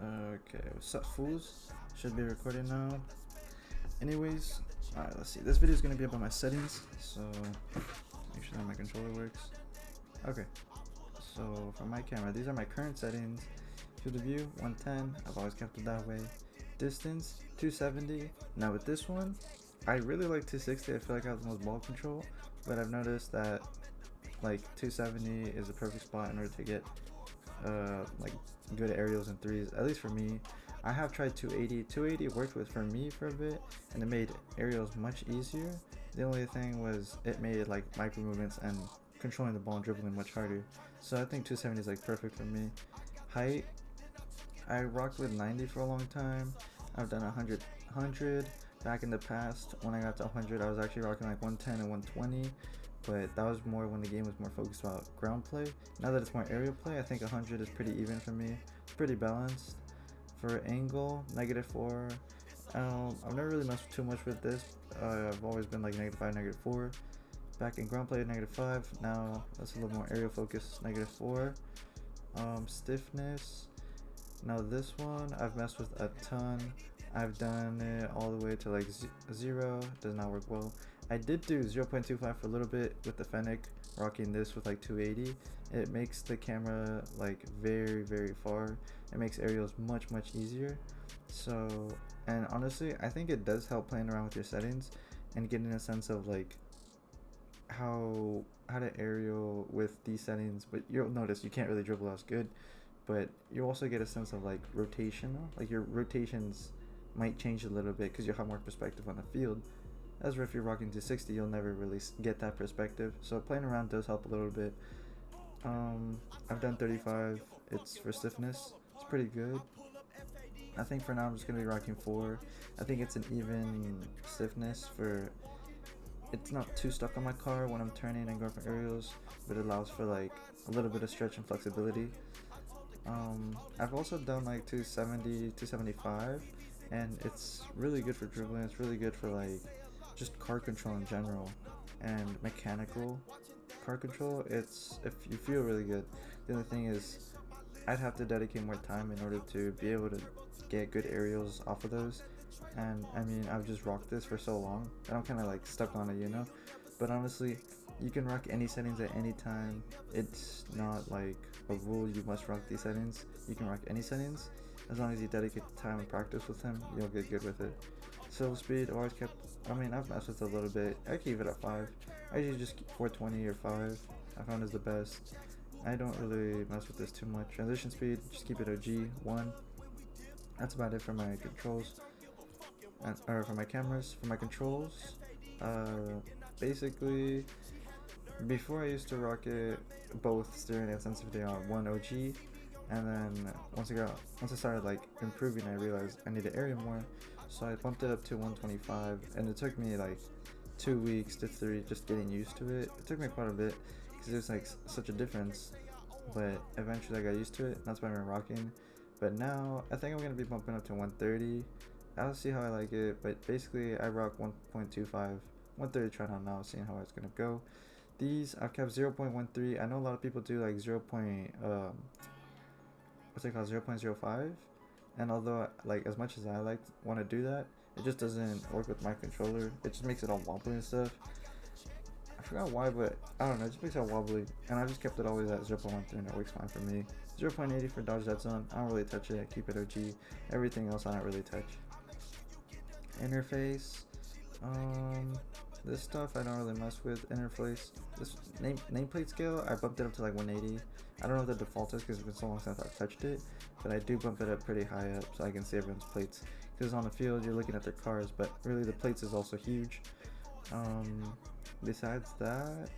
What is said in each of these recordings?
Okay, what's up, fools? Should be recording now. Anyways, alright, let's see. This video is gonna be about my settings, so make sure that my controller works. Okay, so for my camera, these are my current settings. Field of view 110. I've always kept it that way. Distance 270. Now with this one, I really like 260. I feel like I have the most ball control, but I've noticed that like 270 is the perfect spot in order to get like good aerials and threes, at least for me. I have tried 280. 280 worked with for me for a bit, and it made aerials much easier. The only thing was it made like micro movements and controlling the ball and dribbling much harder. So I think 270 is like perfect for me. Height, I rocked with 90 for a long time. I've done 100 back in the past. When I got to 100, I was actually rocking like 110 and 120, but that was more when the game was more focused about ground play. Now that it's more aerial play, I think 100 is pretty even for me. It's pretty balanced. For angle, -4. I've never really messed too much with this. I've always been like -5, -4. Back in ground play, -5. Now that's a little more aerial focus, -4. Stiffness. Now this one I've messed with a ton. I've done it all the way to like 0. Does not work well. I did do 0.25 for a little bit with the Fennec, rocking this with like 280. It makes the camera like very far. It makes aerials much easier. So, and honestly, I think it does help playing around with your settings and getting a sense of like how to aerial with these settings. But you'll notice you can't really dribble as good, but you also get a sense of like rotational, like your rotations might change a little bit because you'll have more perspective on the field. As if you're rocking 260, you'll never really get that perspective. So playing around does help a little bit. I've done 35. It's for stiffness. It's pretty good. I think for now I'm just gonna be rocking 4. I think it's an even stiffness for. It's not too stuck on my car when I'm turning and going for aerials, but it allows for like a little bit of stretch and flexibility. I've also done like 270, 275, and it's really good for dribbling. It's really good for like just car control in general and mechanical car control. It's if you feel really good. The only thing is I'd have to dedicate more time in order to be able to get good aerials off of those. And I mean, I've just rocked this for so long and I'm kind of like stuck on it, you know. But honestly, you can rock any settings at any time. It's not like a rule you must rock these settings. You can rock any settings as long as you dedicate time and practice with them. You'll get good with it. Swivel speed, always kept. I mean, I've messed with it a little bit. I keep it at 5. I usually just keep 420 or 5. I found is the best. I don't really mess with this too much. Transition speed, just keep it OG 1. That's about it for my controls, or for my cameras. For my controls, basically, before I used to rock it both steering and sensitivity on 1 OG, and then once I started like improving, I realized I needed area more, so I bumped it up to 125, and it took me like 2 weeks to 3 just getting used to it. It took me quite a bit because there's like such a difference, but eventually I got used to it. That's why I'm rocking. But now I think I'm gonna be bumping up to 130. I'll see how I like it, but basically I rock 1.25, 130 try on now, seeing how it's gonna go. These I've kept 0.13. I know a lot of people do like 0. What's it called, 0.05, and although like as much as I want to do that, it just doesn't work with my controller. It just makes it all wobbly and stuff. I forgot why, but I don't know, it just makes it all wobbly, and I just kept it always at 0.13 and it works fine for me. 0.80 for dodge dead zone. I don't really touch it. I keep it OG. Everything else I don't really touch. Interface, this stuff I don't really mess with. Interface, this nameplate scale, I bumped it up to like 180. I don't know what the default is because it's been so long since I've touched it, but I do bump it up pretty high up so I can see everyone's plates. Because on the field you're looking at their cars, but really the plates is also huge. Besides that,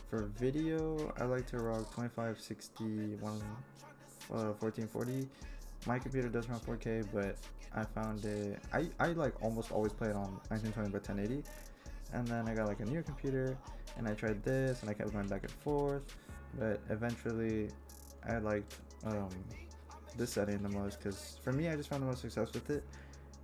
for video, I like to rock 2560, 1440. My computer does run 4K, but I found it. I like almost always play it on 1920 by 1080, and then I got like a newer computer, and I tried this, and I kept going back and forth, but eventually, I liked this setting the most because for me, I just found the most success with it.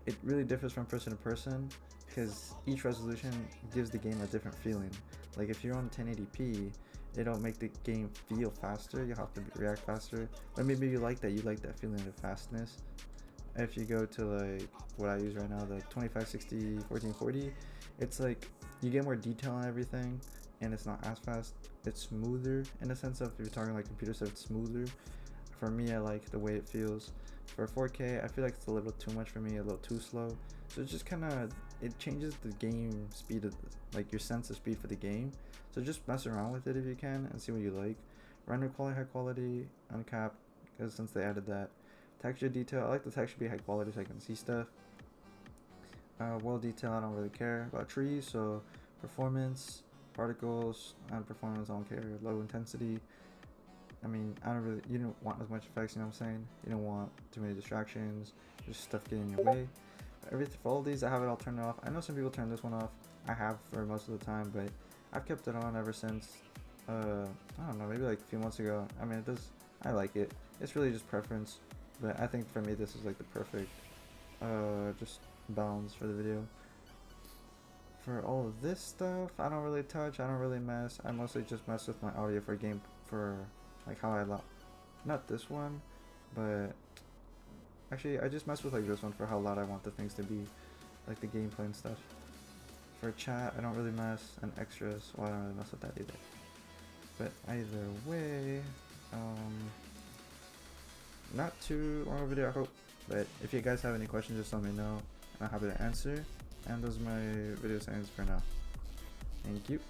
It really differs from person to person because each resolution gives the game a different feeling. Like if you're on 1080p, they don't make the game feel faster. You have to react faster. But maybe you like that feeling of fastness. If you go to like what I use right now, the 2560 1440, it's like you get more detail on everything, and it's not as fast. It's smoother in the sense of, if you're talking like computer stuff, it's smoother. For me, I like the way it feels. For 4K, I feel like it's a little too much for me, a little too slow. So it's just kind of, it changes the game speed of like your sense of speed for the game. So just mess around with it if you can and see what you like. Render quality, high quality, uncapped, because since they added that. Texture detail, I like the texture to be high quality so I can see stuff. World detail, I don't really care about trees. So performance, particles, and performance, I don't care. Low intensity. I mean, I don't really, you don't want as much effects, you know what I'm saying? You don't want too many distractions, just stuff getting in your way. For all these, I have it all turned off. I know some people turn this one off. I have for most of the time, but I've kept it on ever since, I don't know, maybe like a few months ago. I mean, I like it. It's really just preference, but I think for me, this is like the perfect, just balance for the video. For all of this stuff, I don't really touch, I don't really mess. I mostly just mess with my audio for game, for like how I not this one, but actually I just mess with like this one for how loud I want the things to be, like the gameplay and stuff. For chat, I don't really mess, and extras, well, I don't really mess with that either. But either way, not too long of a video, I hope. But if you guys have any questions, just let me know, and I'm happy to answer. And those are my video sayings for now. Thank you.